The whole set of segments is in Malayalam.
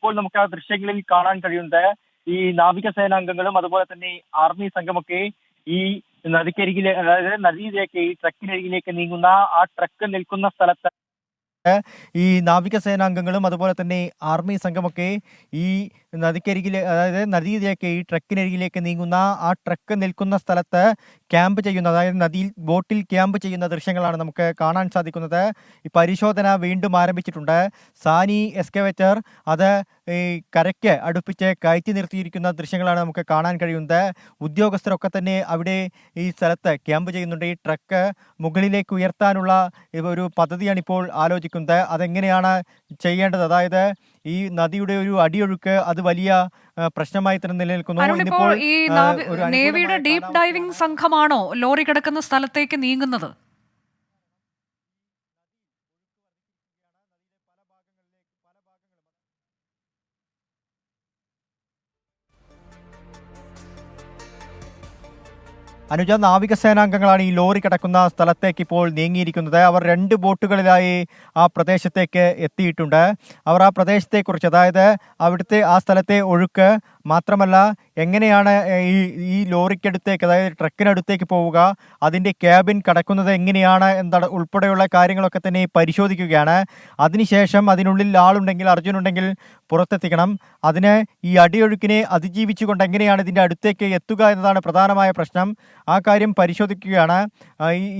ഇപ്പോൾ നമുക്ക് ആ ദൃശ്യങ്ങളിൽ കാണാൻ കഴിയുന്നത് ഈ നാവികസേനാംഗങ്ങളും അതുപോലെ തന്നെ ആർമി സംഘമൊക്കെ ഈ നദിക്കരികിലെ, അതായത് നദിയിലേക്ക്, ഈ ട്രക്കിനരികിലേക്ക് നീങ്ങുന്ന ആ ട്രക്ക് നിൽക്കുന്ന സ്ഥലത്ത് ഈ നാവികസേനാംഗങ്ങളും അതുപോലെ തന്നെ ആർമി സംഘമൊക്കെ ഈ നദിക്കരികിലെ, അതായത് നദിയിലേക്ക്, ഈ ട്രക്കിനരികിലേക്ക് നീങ്ങുന്ന ആ ട്രക്ക് നിൽക്കുന്ന സ്ഥലത്ത് ക്യാമ്പ് ചെയ്യുന്ന, അതായത് നദിയിൽ ബോട്ടിൽ ക്യാമ്പ് ചെയ്യുന്ന ദൃശ്യങ്ങളാണ് നമുക്ക് കാണാൻ സാധിക്കുന്നത്. ഈ പരിശോധന വീണ്ടും ആരംഭിച്ചിട്ടുണ്ട്. സാനി എക്സ്കവേറ്റർ അത് ഈ കരയ്ക്ക് അടുപ്പിച്ച് കയറ്റി നിർത്തിയിരിക്കുന്ന ദൃശ്യങ്ങളാണ് നമുക്ക് കാണാൻ കഴിയുന്നത്. ഉദ്യോഗസ്ഥരൊക്കെ തന്നെ അവിടെ ഈ സ്ഥലത്ത് ക്യാമ്പ് ചെയ്യുന്നുണ്ട്. ഈ ട്രക്ക് മുകളിലേക്ക് ഉയർത്താനുള്ള ഒരു പദ്ധതിയാണ് ഇപ്പോൾ ആലോചിക്കുന്നത്. അതെങ്ങനെയാണ് ചെയ്യേണ്ടത്? അതായത് ഈ നദിയുടെ ഒരു അടിയൊഴുക്ക് അത് വലിയ പ്രശ്നമായി തന്നെ നിലനിൽക്കുന്നു. ഇപ്പോൾ ഈ നേവിയുടെ ഡീപ് ഡൈവിംഗ് സംഘമാണോ ലോറി കിടക്കുന്ന സ്ഥലത്തേക്ക് നീങ്ങുന്നത്? അനുജ, നാവികസേനാംഗങ്ങളാണ് ഈ ലോറി കിടക്കുന്ന സ്ഥലത്തേക്ക് ഇപ്പോൾ നീങ്ങിയിരിക്കുന്നത്. അവർ 2 ബോട്ടുകളിലായി ആ പ്രദേശത്തേക്ക് എത്തിയിട്ടുണ്ട്. അവർ ആ പ്രദേശത്തെക്കുറിച്ച്, അതായത് അവിടുത്തെ ആ സ്ഥലത്തെ ഒഴുക്ക് മാത്രമല്ല, എങ്ങനെയാണ് ഈ ലോറിക്കടുത്തേക്ക്, അതായത് ട്രക്കിനടുത്തേക്ക് പോവുക, അതിൻ്റെ ക്യാബിൻ കടക്കുന്നത് എങ്ങനെയാണ് ഉൾപ്പെടെയുള്ള കാര്യങ്ങളൊക്കെ തന്നെ പരിശോധിക്കുകയാണ്. അതിനുശേഷം അതിനുള്ളിൽ ആളുണ്ടെങ്കിൽ, അർജുനുണ്ടെങ്കിൽ പുറത്തെത്തിക്കണം. അതിന് ഈ അടിയൊഴുക്കിനെ അതിജീവിച്ചുകൊണ്ട് എങ്ങനെയാണ് ഇതിൻ്റെ അടുത്തേക്ക് എത്തുക എന്നതാണ് പ്രധാനമായ പ്രശ്നം. ആ കാര്യം പരിശോധിക്കുകയാണ്.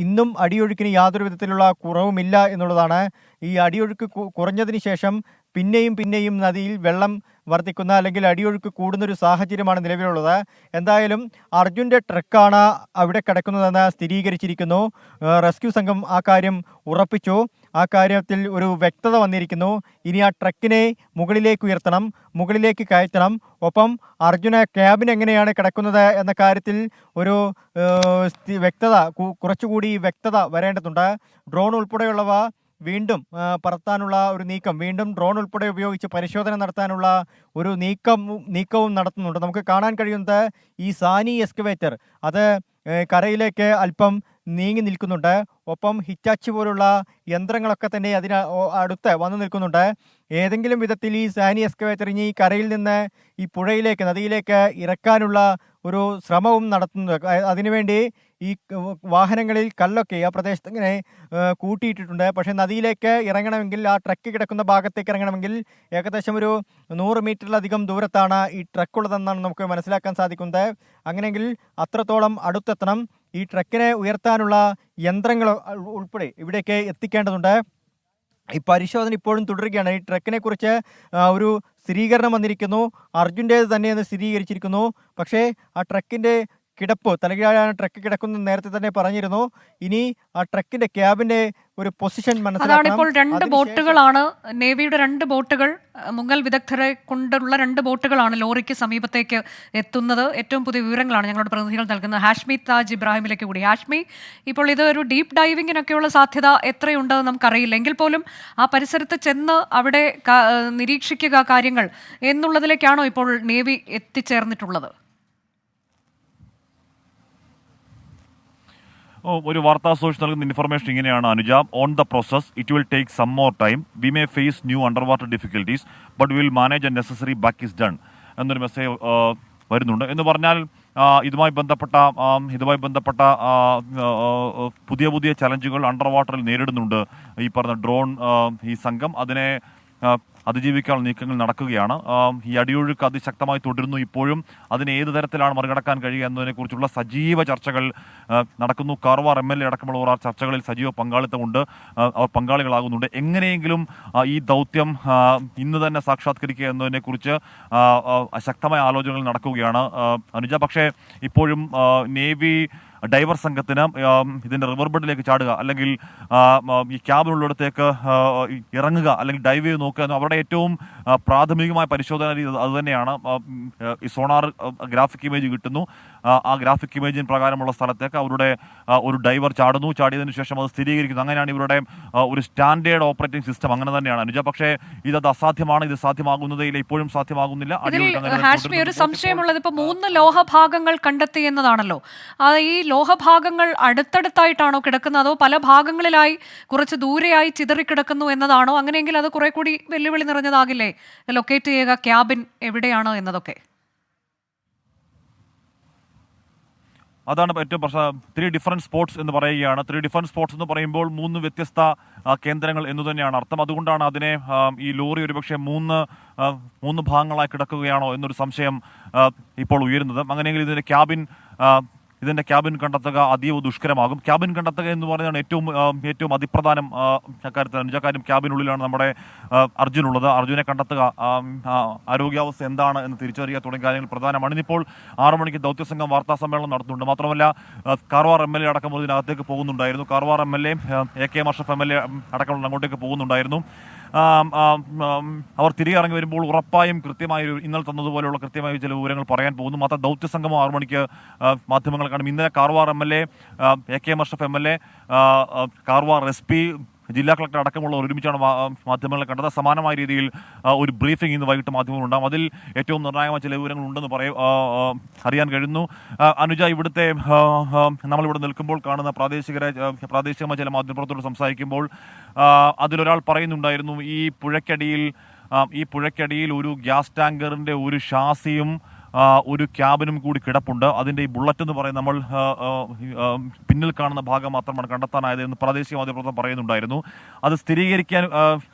ഇന്നും അടിയൊഴുക്കിന് യാതൊരു വിധത്തിലുള്ള കുറവുമില്ല എന്നുള്ളതാണ്. ഈ അടിയൊഴുക്ക് കുറഞ്ഞതിന് ശേഷം പിന്നെയും നദിയിൽ വെള്ളം വർദ്ധിക്കുന്ന, അല്ലെങ്കിൽ അടിയൊഴുക്ക് കൂടുന്നൊരു സാഹചര്യമാണ് നിലവിലുള്ളത്. എന്തായാലും അർജുൻ്റെ ട്രക്കാണ് അവിടെ കിടക്കുന്നതെന്ന് സ്ഥിരീകരിച്ചിരിക്കുന്നു. റെസ്ക്യൂ സംഘം ആ കാര്യം ഉറപ്പിച്ചു. ആ കാര്യത്തിൽ ഒരു വ്യക്തത വന്നിരിക്കുന്നു. ഇനി ആ ട്രക്കിനെ മുകളിലേക്ക് ഉയർത്തണം, മുകളിലേക്ക് കയറ്റണം. ഒപ്പം അർജുന ക്യാബിൻ എങ്ങനെയാണ് കിടക്കുന്നത് എന്ന കാര്യത്തിൽ ഒരു വ്യക്തത, കുറച്ചുകൂടി വ്യക്തത വരേണ്ടതുണ്ട്. ഡ്രോൺ ഉൾപ്പെടെയുള്ളവ വീണ്ടും പറത്താനുള്ള ഒരു നീക്കം, വീണ്ടും ഡ്രോൺ ഉൾപ്പെടെ ഉപയോഗിച്ച് പരിശോധന നടത്താനുള്ള ഒരു നീക്കവും നടത്തുന്നുണ്ട്. നമുക്ക് കാണാൻ കഴിയുന്നത് ഈ സാനി എക്സ്കവേറ്റർ അത് കരയിലേക്ക് അല്പം നീങ്ങി നിൽക്കുന്നുണ്ട്. ഒപ്പം ഹിറ്റാച്ചി പോലുള്ള യന്ത്രങ്ങളൊക്കെ തന്നെ അടുത്ത് വന്നു നിൽക്കുന്നുണ്ട്. ഏതെങ്കിലും വിധത്തിൽ ഈ സാനി എക്സ്കവേറ്റർ ഇനി ഈ കരയിൽ നിന്ന് ഈ പുഴയിലേക്ക്, നദിയിലേക്ക് ഇറക്കാനുള്ള ഒരു ശ്രമവും നടത്തുന്നത്. അതിനുവേണ്ടി ഈ വാഹനങ്ങളിൽ കല്ലൊക്കെ ആ പ്രദേശത്ത് ഇങ്ങനെ കൂട്ടിയിട്ടിട്ടുണ്ട്. പക്ഷേ നദിയിലേക്ക് ഇറങ്ങണമെങ്കിൽ, ആ ട്രക്ക് കിടക്കുന്ന ഭാഗത്തേക്ക് ഇറങ്ങണമെങ്കിൽ ഏകദേശം ഒരു 100 മീറ്ററിലധികം ദൂരത്താണ് ഈ ട്രക്കുള്ളതെന്നാണ് നമുക്ക് മനസ്സിലാക്കാൻ സാധിക്കുന്നത്. അങ്ങനെയെങ്കിൽ അത്രത്തോളം അടുത്തെത്തണം. ഈ ട്രക്കിനെ ഉയർത്താനുള്ള യന്ത്രങ്ങൾ ഉൾപ്പെടെ ഇവിടേക്ക് എത്തിക്കേണ്ടതുണ്ട്. ഈ പരിശോധന ഇപ്പോഴും തുടരുകയാണ്. ഈ ട്രക്കിനെ കുറിച്ച് ഒരു സ്ഥിരീകരണം വന്നിരിക്കുന്നു. അർജുൻ്റേത് തന്നെയെന്ന് സ്ഥിരീകരിച്ചിരിക്കുന്നു. പക്ഷേ ആ ട്രക്കിൻ്റെ കിടപ്പ്, തലകീഴായാണ് ട്രക്ക് കിടക്കുന്നത് നേരത്തെ തന്നെ പറഞ്ഞിരുന്നു. ഇനി ആ ട്രക്കിന്റെ ക്യാബിന്റെ ഒരു പൊസിഷൻ മനസ്സിലാക്കണം. ഇപ്പോൾ 2 ബോട്ടുകളാണ്, നേവിയുടെ 2 ബോട്ടുകൾ, മുങ്ങൽ വിദഗ്ധരെ കൊണ്ടുള്ള 2 ബോട്ടുകളാണ് ലോറിക്ക് സമീപത്തേക്ക് എത്തുന്നത്. ഏറ്റവും പുതിയ വിവരങ്ങളാണ് ഞങ്ങളുടെ പ്രതിനിധികൾ നൽകുന്നത്. ഹാഷ്മി താജ് ഇബ്രാഹിമിലേക്ക് കൂടി. ഹാഷ്മി, ഇപ്പോൾ ഇത് ഒരു ഡീപ്പ് ഡൈവിങ്ങിനൊക്കെയുള്ള സാധ്യത എത്രയുണ്ടെന്ന് നമുക്കറിയില്ല. എങ്കിൽ പോലും ആ പരിസരത്ത് ചെന്ന് അവിടെ നിരീക്ഷിക്കുക കാര്യങ്ങൾ എന്നുള്ളതിലേക്കാണോ ഇപ്പോൾ നേവി എത്തിച്ചേർന്നിട്ടുള്ളത്? ഒരു വാർത്താ സോഴ്സ് നൽകുന്ന ഇൻഫർമേഷൻ ഇങ്ങനെയാണ് Anuja. On the process, it will take some more time. We may face new under water difficulties but will manage and necessary back is done എന്നൊരു മെസ്സേജ് വരുന്നുണ്ട്. എന്ന് പറഞ്ഞാൽ ഇതുമായി ബന്ധപ്പെട്ട പുതിയ ചലഞ്ചുകൾ അണ്ടർ വാട്ടറിൽ നേരിടുന്നുണ്ട് ഈ പറഞ്ഞ ഡ്രോൺ ഈ സംഘം. അതിനെ അതിജീവിക്കാനുള്ള നീക്കങ്ങൾ നടക്കുകയാണ്. ഈ അടിയൊഴുക്ക് അതിശക്തമായി തുടരുന്നു. ഇപ്പോഴും അതിനെ ഏത് തരത്തിലാണ് മറികടക്കാൻ കഴിയുക എന്നതിനെക്കുറിച്ചുള്ള സജീവ ചർച്ചകൾ നടക്കുന്നു. കാർവാർ MLA അടക്കമുള്ളവർ ആ ചർച്ചകളിൽ സജീവ പങ്കാളിത്തമുണ്ട്, അവർ പങ്കാളികളാകുന്നുണ്ട്. എങ്ങനെയെങ്കിലും ഈ ദൗത്യം ഇന്ന് തന്നെ സാക്ഷാത്കരിക്കുക എന്നതിനെക്കുറിച്ച് ശക്തമായ ആലോചനകൾ നടക്കുകയാണ് അനുജ. പക്ഷേ ഇപ്പോഴും നേവി ഡൈവർ സംഘത്തിന് ഇതിൻ്റെ റിവർ ബെഡിലേക്ക് ചാടുക, അല്ലെങ്കിൽ ഈ ക്യാബിനുള്ളിടത്തേക്ക് ഇറങ്ങുക, അല്ലെങ്കിൽ ഡൈവ് ചെയ്ത് നോക്കുക എന്ന അവരുടെ ഏറ്റവും പ്രാഥമികമായ പരിശോധന രീതി അതുതന്നെയാണ്. ഈ സോണാർ ഗ്രാഫിക് ഇമേജ് കിട്ടുന്നു. ആ ഗ്രാഫിക് ഇമേജിന് പ്രകാരമുള്ള സ്ഥലത്തേക്ക് അവരുടെ ഒരു ഡൈവർ ചാടുന്നു. ചാടിയതിനു ശേഷം അത് സ്ഥിരീകരിക്കുന്നു. അങ്ങനെയാണ് ഇവരുടെ ഒരു സ്റ്റാൻഡേർഡ് ഓപ്പറേറ്റിംഗ് സിസ്റ്റം. അങ്ങനെ തന്നെയാണ് അനുജ. പക്ഷേ ഇത് അസാധ്യമാണ്. ഇത് സാധ്യമാകുന്നതേയില്ല, ഇപ്പോഴും സാധ്യമാകുന്നില്ല. ഹാഷ്മി, ഒരു സംശയമുള്ളത്, ഇപ്പോൾ 3 ലോഹഭാഗങ്ങൾ കണ്ടെത്തി എന്നതാണല്ലോ. ഈ ലോഹഭാഗങ്ങൾ അടുത്തടുത്തായിട്ടാണോ കിടക്കുന്നത്, അതോ പല ഭാഗങ്ങളിലായി കുറച്ച് ദൂരെയായി ചിതറിക്കിടക്കുന്നു എന്നതാണോ? അങ്ങനെയെങ്കിൽ അത് കുറെ കൂടി വെല്ലുവിളി നിറഞ്ഞതാകില്ലേ, ലൊക്കേറ്റ് ചെയ്യുക ക്യാബിൻ എവിടെയാണ് എന്നതൊക്കെ? അതാണ് ഏറ്റവും പ്രശ്നം. 3 ഡിഫറൻറ്റ് സ്പോട്സ് എന്ന് പറയുകയാണ്. 3 ഡിഫറൻറ്റ് സ്പോട്സ് എന്ന് പറയുമ്പോൾ 3 വ്യത്യസ്ത കേന്ദ്രങ്ങൾ എന്ന് തന്നെയാണ് അർത്ഥം. അതുകൊണ്ടാണ് അതിനെ ഈ ലോറി ഒരുപക്ഷെ മൂന്ന് ഭാഗങ്ങളായി കിടക്കുകയാണോ എന്നൊരു സംശയം ഇപ്പോൾ ഉയരുന്നത്. അങ്ങനെയെങ്കിൽ ഇതിന്റെ ക്യാബിൻ കണ്ടെത്തുക അതീവ ദുഷ്കരമാകും. ക്യാബിൻ കണ്ടെത്തുക എന്ന് പറയുന്നതാണ് ഏറ്റവും അതിപ്രധാനം അക്കാര്യത്തിൽ. കാര്യം ക്യാബിനുള്ളിലാണ് നമ്മുടെ അർജുൻ ഉള്ളത്. അർജുനെ കണ്ടെത്തുക, ആരോഗ്യാവസ്ഥ എന്താണ് എന്ന് തിരിച്ചറിയുക തുടങ്ങിയ കാര്യങ്ങൾ പ്രധാനമാണ്. ഇന്നിപ്പോൾ 6 മണിക്ക് ദൗത്യസംഘം വാർത്താ സമ്മേളനം നടത്തുന്നുണ്ട്. മാത്രമല്ല കാർവാർ MLA അടക്കം ഇതിനകത്തേക്ക് പോകുന്നുണ്ടായിരുന്നു. Karwar MLA, AK Ashraf MLA അടക്കമുള്ള അങ്ങോട്ടേക്ക് പോകുന്നുണ്ടായിരുന്നു. അവർ തിരികെ ഇറങ്ങി വരുമ്പോൾ ഉറപ്പായും കൃത്യമായ ഇന്നലെ തന്നതുപോലെയുള്ള കൃത്യമായ ചില വിവരങ്ങൾ പറയാൻ പോകുന്നു. മാത്രം ദൗത്യസംഘം 6 മണിക്ക് മാധ്യമങ്ങളെ കാണും. ഇന്നലെ Karwar MLA, AK Ashraf MLA, Karwar SP, ജില്ലാ കളക്ടർ അടക്കമുള്ളവർ ഒരുമിച്ചാണ് മാധ്യമങ്ങളെ കണ്ടത്. സമാനമായ രീതിയിൽ ഒരു ബ്രീഫിംഗ് ഇന്ന് വൈകിട്ട് മാധ്യമങ്ങളുണ്ടാകും. അതിൽ ഏറ്റവും നിർണായകമായ ചില വിവരങ്ങൾ ഉണ്ടെന്ന് അറിയാൻ കഴിയുന്നു. അനുജ, ഇവിടുത്തെ നമ്മളിവിടെ നിൽക്കുമ്പോൾ കാണുന്ന പ്രാദേശികമായ ചില മാധ്യമപ്രവർത്തകരോട് സംസാരിക്കുമ്പോൾ അതിലൊരാൾ പറയുന്നുണ്ടായിരുന്നു, ഈ പുഴയ്ക്കടിയിൽ ഒരു ഗ്യാസ് ടാങ്കറിന്റെ ഒരു ഷാസിയും ഒരു ക്യാബിനും കൂടി കിടപ്പുണ്ട്. അതിൻ്റെ ഈ ബുള്ളറ്റ് എന്ന് പറയുന്നത് നമ്മൾ പിന്നിൽ കാണുന്ന ഭാഗം മാത്രമാണ് കണ്ടെത്താനായത് എന്ന് പ്രാദേശിക മാധ്യമപ്രവർത്തകർ പറയുന്നുണ്ടായിരുന്നു. അത് സ്ഥിരീകരിക്കാൻ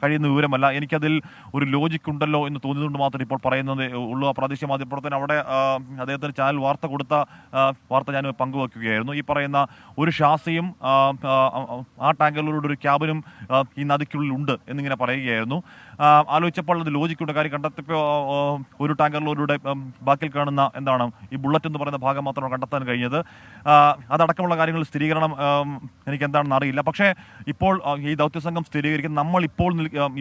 കഴിയുന്ന വിവരമല്ല. എനിക്കതിൽ ഒരു ലോജിക് ഉണ്ടല്ലോ എന്ന് തോന്നിയതുകൊണ്ട് മാത്രം ഇപ്പോൾ പറയുന്നത് ഉള്ളൂ. ആ പ്രാദേശിക മാധ്യമപ്രവർത്തകൻ അവിടെ അദ്ദേഹത്തിന് ചാനൽ വാർത്ത ഞാൻ പങ്കുവയ്ക്കുകയായിരുന്നു. ഈ പറയുന്ന ഒരു ഷാസിയും ആ ടാങ്കറിലൂടെ ഒരു ക്യാബിനും ഈ നദിക്കുള്ളിൽ ഉണ്ട് എന്നിങ്ങനെ പറയുകയായിരുന്നു. ആലോചിച്ചപ്പോൾ അത് ലോജിക്കുണ്ട്. കാര്യം കണ്ടെത്തിയപ്പോൾ ഒരു ടാങ്കറിലൂടെ ബാക്കിൽ കാണുന്ന ഈ ബുള്ളറ്റ് എന്ന് പറയുന്ന ഭാഗം മാത്രമാണ് കണ്ടെത്താൻ കഴിഞ്ഞത്. അതടക്കമുള്ള കാര്യങ്ങൾ സ്ഥിരീകരണം എനിക്ക് എന്താണെന്ന് അറിയില്ല. പക്ഷേ ഇപ്പോൾ ഈ ദൗത്യസംഘം സ്ഥിരീകരിക്കുന്ന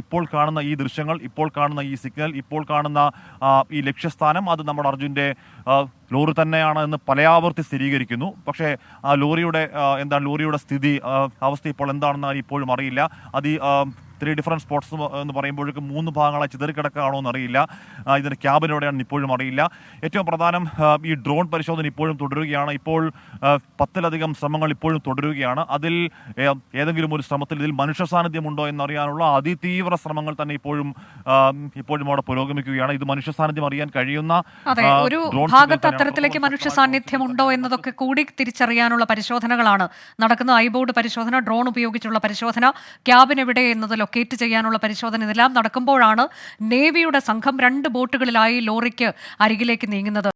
ഇപ്പോൾ കാണുന്ന ഈ ദൃശ്യങ്ങൾ, ഇപ്പോൾ കാണുന്ന ഈ സിഗ്നൽ, ഇപ്പോൾ കാണുന്ന ഈ ലക്ഷ്യസ്ഥാനം അത് നമ്മുടെ അർജുൻ്റെ ലോറി തന്നെയാണ് എന്ന് പലയാവർത്തി സ്ഥിരീകരിക്കുന്നു. പക്ഷേ ആ ലോറിയുടെ അവസ്ഥ ഇപ്പോൾ എന്താണെന്ന് ഇപ്പോഴും അറിയില്ല. അത് 3 ഡിഫറൻറ്റ് സ്പോട്ട്സ് എന്ന് പറയുമ്പോഴേക്കും 3 ഭാഗങ്ങളായി ചിതറിക്കിടക്കുകയാണോ എന്നറിയില്ല. ഇതിൻ്റെ ക്യാബിൻ എവിടെയാണെന്ന് ഇപ്പോഴും അറിയില്ല. ഏറ്റവും പ്രധാനം ഈ ഡ്രോൺ പരിശോധന ഇപ്പോഴും തുടരുകയാണ്. ഇപ്പോൾ 10-ലധികം ശ്രമങ്ങൾ ഇപ്പോഴും തുടരുകയാണ്. അതിൽ ഏതെങ്കിലും ഒരു ശ്രമത്തിൽ ഇതിൽ മനുഷ്യ സാന്നിധ്യമുണ്ടോ എന്നറിയാനുള്ള അതിതീവ്ര ശ്രമങ്ങൾ തന്നെ ഇപ്പോഴും അവിടെ പുരോഗമിക്കുകയാണ്. ഇത് മനുഷ്യ സാന്നിധ്യം അറിയാൻ കഴിയുന്ന ഒരു ഭാഗത്ത് അത്തരത്തിലേക്ക് മനുഷ്യ സാന്നിധ്യമുണ്ടോ എന്നതൊക്കെ കൂടി തിരിച്ചറിയാനുള്ള പരിശോധനകളാണ് നടക്കുന്നത്. ഐബോർഡ് പരിശോധന, ഡ്രോൺ ഉപയോഗിച്ചുള്ള പരിശോധന, ക്യാബിൻ എവിടെ എന്നത് ലൊക്കേറ്റ് ചെയ്യാനുള്ള പരിശോധന, ഇതെല്ലാം നടക്കുമ്പോഴാണ് നേവിയുടെ സംഘം 2 ബോട്ടുകളിലായി ലോറിക്ക് അരികിലേക്ക് നീങ്ങുന്നത്.